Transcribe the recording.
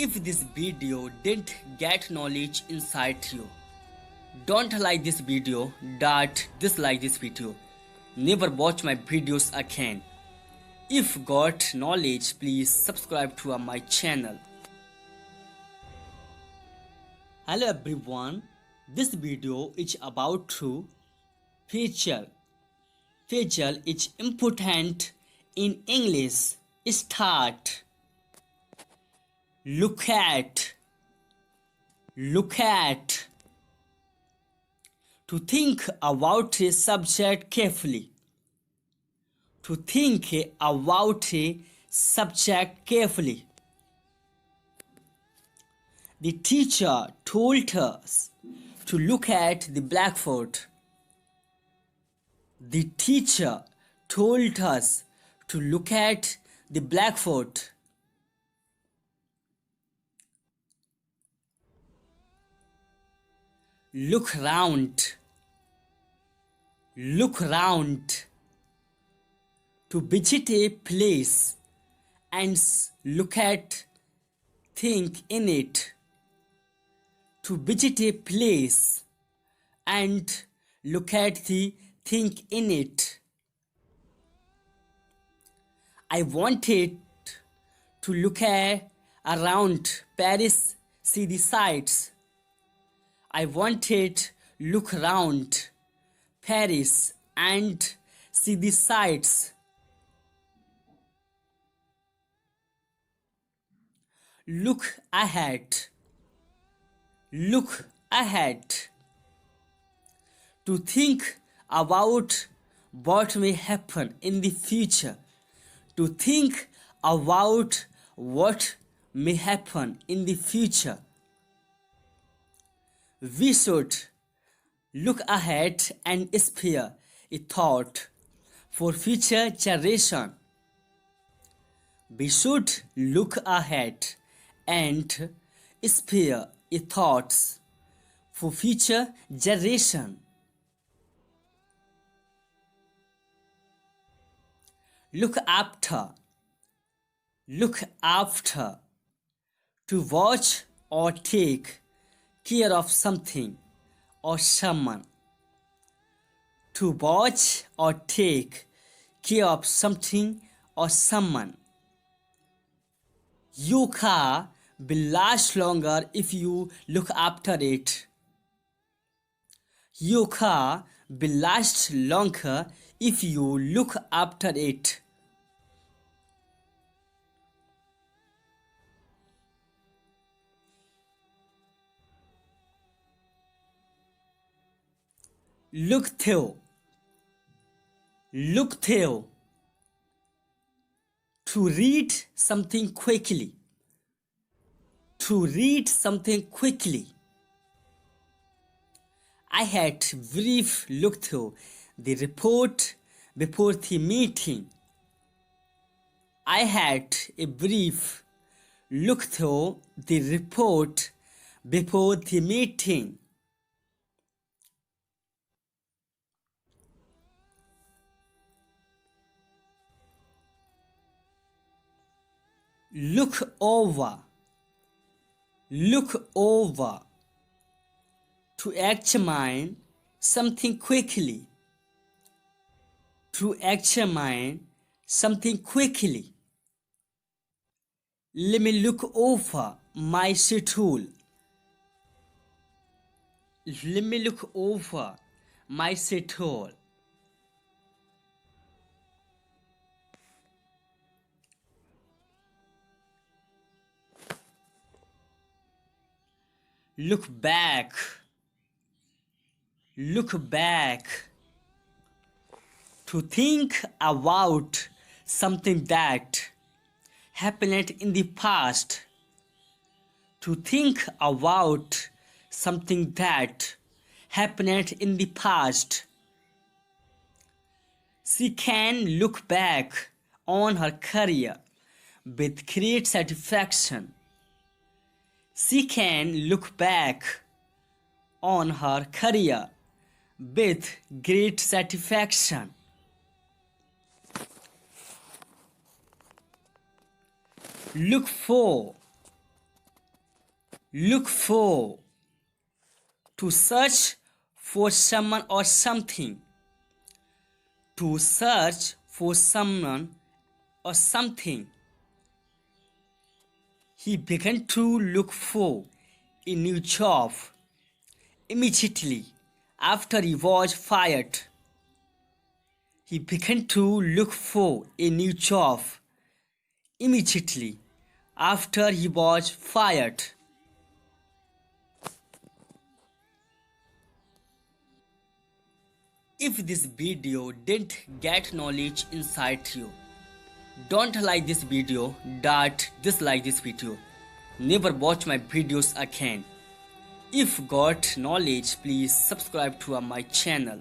If this video didn't get knowledge inside you, don't like this video, dislike this video. Never watch my videos again. If got knowledge, please subscribe to my channel. Hello everyone, this video is about facial. Facial is important in English. Start. Look at. To think about a subject carefully. To think about a subject carefully. The teacher told us to look at the blackboard. The teacher told us to look at the blackboard. Look round. Look round. To visit a place and look at things in it. To visit a place and look at the thing in it. I wanted to look around Paris, see the sights. I wanted look around Paris and see the sights. Look ahead. Look ahead. To think about what may happen in the future. To think about what may happen in the future. We should look ahead and spare a thought for future generation. We should look ahead and spare a thoughts for future generation. Look after. Look after. To watch or take care of something or someone. To watch or take care of something or someone. Your car will last longer if you look after it. Your car will last longer if you look after it. Look through. Look through. To read something quickly. To read something quickly. I had brief look through the report before the meeting. I had a brief look through the report before the meeting. Look over. Look over. To examine something quickly. To examine something quickly. Let me look over my schedule. Let me look over my schedule. Look back. Look back. To think about something that happened in the past. To think about something that happened in the past. She can look back on her career with great satisfaction. She can look back on her career with great satisfaction. Look for. Look for. To search for someone or something. To search for someone or something. He began to look for a new job immediately after he was fired. He began to look for a new job immediately after he was fired. If this video didn't get knowledge inside you, don't like this video, dislike this video. Never watch my videos again. If got knowledge, please subscribe to my channel.